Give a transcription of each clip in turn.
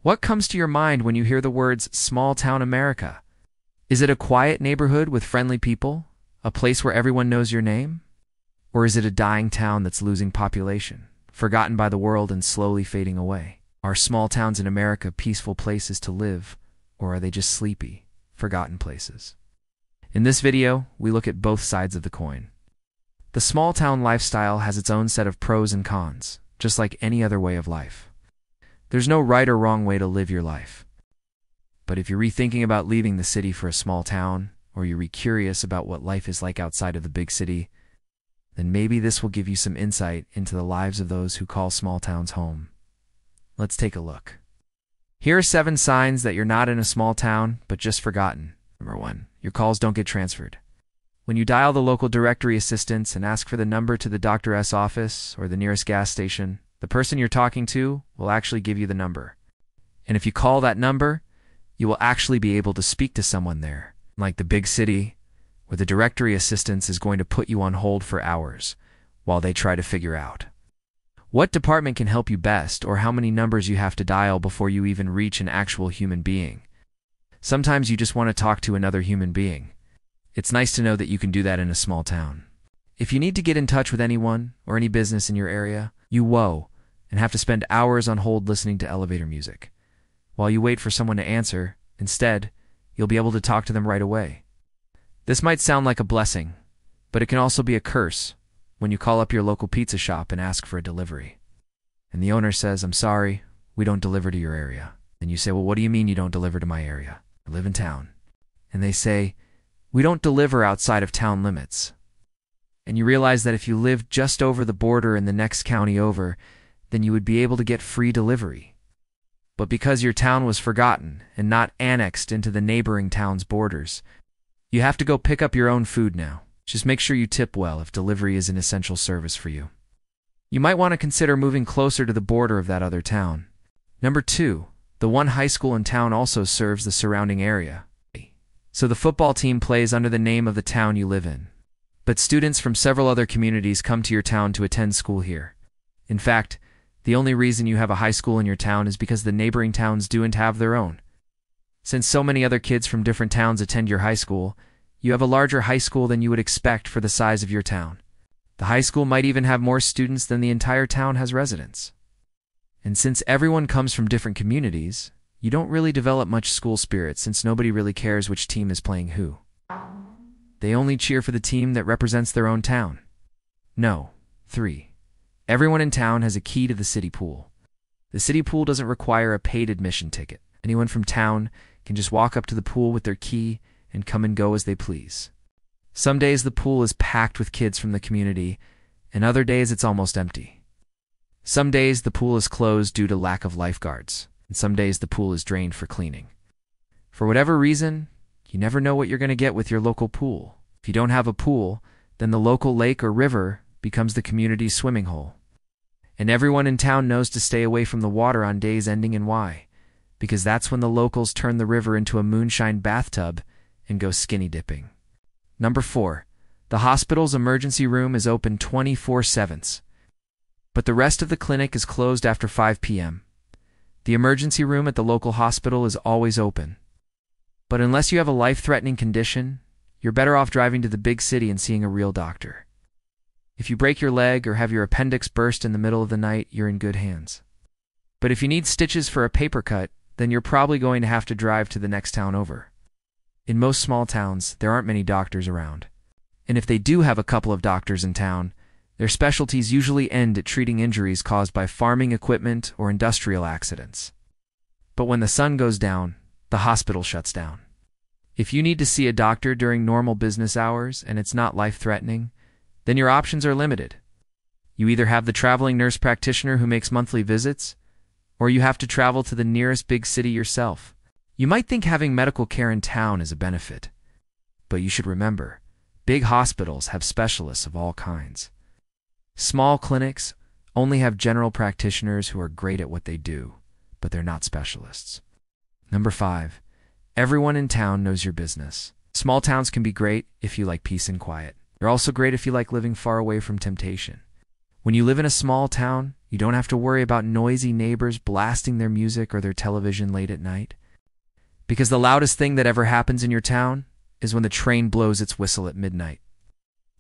What comes to your mind when you hear the words small town America? Is it a quiet neighborhood with friendly people? A place where everyone knows your name? Or is it a dying town that's losing population, forgotten by the world and slowly fading away? Are small towns in America peaceful places to live, or are they just sleepy, forgotten places? In this video, we look at both sides of the coin. The small town lifestyle has its own set of pros and cons, just like any other way of life. There's no right or wrong way to live your life. But if you're rethinking about leaving the city for a small town, or you're curious about what life is like outside of the big city, then maybe this will give you some insight into the lives of those who call small towns home. Let's take a look. Here are 7 signs that you're not in a small town, but just forgotten. Number 1, your calls don't get transferred. When you dial the local directory assistance and ask for the number to the doctor's office or the nearest gas station, the person you're talking to will actually give you the number. And if you call that number, you will actually be able to speak to someone there. Like the big city, where the directory assistance is going to put you on hold for hours while they try to figure out what department can help you best or how many numbers you have to dial before you even reach an actual human being. Sometimes you just want to talk to another human being. It's nice to know that you can do that in a small town. If you need to get in touch with anyone or any business in your area, you woe and have to spend hours on hold listening to elevator music. While you wait for someone to answer, instead, you'll be able to talk to them right away. This might sound like a blessing, but it can also be a curse when you call up your local pizza shop and ask for a delivery. And the owner says, "I'm sorry, we don't deliver to your area." And you say, "Well, what do you mean you don't deliver to my area? I live in town." And they say, "We don't deliver outside of town limits." And you realize that if you lived just over the border in the next county over, then you would be able to get free delivery. But because your town was forgotten and not annexed into the neighboring town's borders, you have to go pick up your own food now. Just make sure you tip well if delivery is an essential service for you. You might want to consider moving closer to the border of that other town. Number 2, the one high school in town also serves the surrounding area. So the football team plays under the name of the town you live in. But students from several other communities come to your town to attend school here. In fact, the only reason you have a high school in your town is because the neighboring towns don't have their own. Since so many other kids from different towns attend your high school, you have a larger high school than you would expect for the size of your town. The high school might even have more students than the entire town has residents. And since everyone comes from different communities, you don't really develop much school spirit since nobody really cares which team is playing who. They only cheer for the team that represents their own town. No. 3. Everyone in town has a key to the city pool. The city pool doesn't require a paid admission ticket. Anyone from town can just walk up to the pool with their key and come and go as they please. Some days the pool is packed with kids from the community, and other days it's almost empty. Some days the pool is closed due to lack of lifeguards, and some days the pool is drained for cleaning. For whatever reason, you never know what you're going to get with your local pool. If you don't have a pool, then the local lake or river becomes the community's swimming hole. And everyone in town knows to stay away from the water on days ending in Y, because that's when the locals turn the river into a moonshine bathtub and go skinny dipping. Number 4, the hospital's emergency room is open 24/7, but the rest of the clinic is closed after 5 p.m. The emergency room at the local hospital is always open. But unless you have a life-threatening condition, you're better off driving to the big city and seeing a real doctor. If you break your leg or have your appendix burst in the middle of the night, you're in good hands. But if you need stitches for a paper cut, then you're probably going to have to drive to the next town over. In most small towns, there aren't many doctors around. And if they do have a couple of doctors in town, their specialties usually end at treating injuries caused by farming equipment or industrial accidents. But when the sun goes down, the hospital shuts down. If you need to see a doctor during normal business hours and it's not life-threatening, then your options are limited. You either have the traveling nurse practitioner who makes monthly visits, or you have to travel to the nearest big city yourself. You might think having medical care in town is a benefit, but you should remember, big hospitals have specialists of all kinds. Small clinics only have general practitioners who are great at what they do, but they're not specialists. Number 5, everyone in town knows your business. Small towns can be great if you like peace and quiet. They're also great if you like living far away from temptation. When you live in a small town, you don't have to worry about noisy neighbors blasting their music or their television late at night. Because the loudest thing that ever happens in your town is when the train blows its whistle at midnight.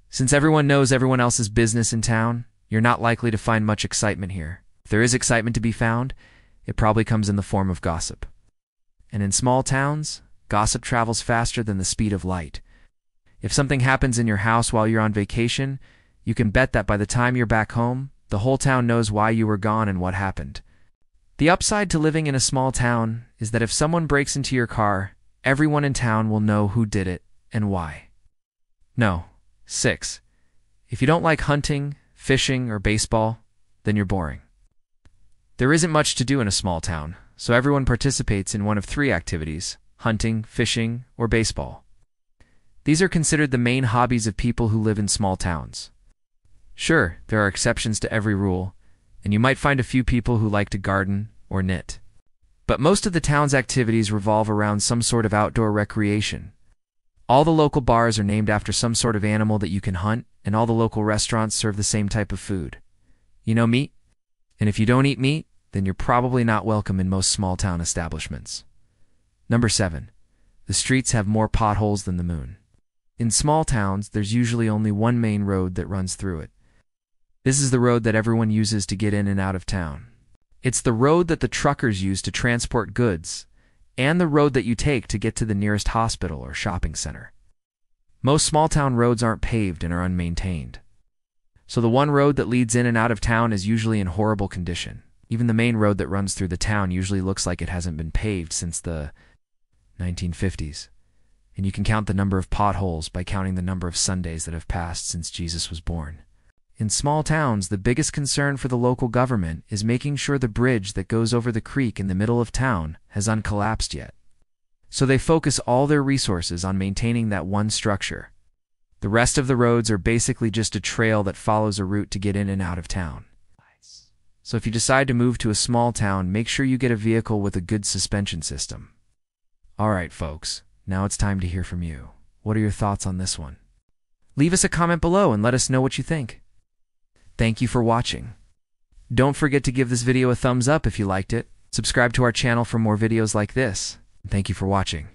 Since everyone knows everyone else's business in town, you're not likely to find much excitement here. If there is excitement to be found, it probably comes in the form of gossip. And in small towns, gossip travels faster than the speed of light. If something happens in your house while you're on vacation, you can bet that by the time you're back home, the whole town knows why you were gone and what happened. The upside to living in a small town is that if someone breaks into your car, everyone in town will know who did it and why. No. 6. If you don't like hunting, fishing, or baseball, then you're boring. There isn't much to do in a small town, so everyone participates in one of 3 activities: hunting, fishing, or baseball. These are considered the main hobbies of people who live in small towns. Sure, there are exceptions to every rule, and you might find a few people who like to garden or knit. But most of the town's activities revolve around some sort of outdoor recreation. All the local bars are named after some sort of animal that you can hunt, and all the local restaurants serve the same type of food. You know, meat? And if you don't eat meat, then you're probably not welcome in most small-town establishments. Number 7. The streets have more potholes than the moon. In small towns, there's usually only one main road that runs through it. This is the road that everyone uses to get in and out of town. It's the road that the truckers use to transport goods, and the road that you take to get to the nearest hospital or shopping center. Most small-town roads aren't paved and are unmaintained. So the one road that leads in and out of town is usually in horrible condition. Even the main road that runs through the town usually looks like it hasn't been paved since the 1950s. And you can count the number of potholes by counting the number of Sundays that have passed since Jesus was born. In small towns, the biggest concern for the local government is making sure the bridge that goes over the creek in the middle of town has uncollapsed yet. So they focus all their resources on maintaining that one structure. The rest of the roads are basically just a trail that follows a route to get in and out of town. So if you decide to move to a small town, make sure you get a vehicle with a good suspension system. Alright folks, now it's time to hear from you. What are your thoughts on this one? Leave us a comment below and let us know what you think. Thank you for watching. Don't forget to give this video a thumbs up if you liked it. Subscribe to our channel for more videos like this. Thank you for watching.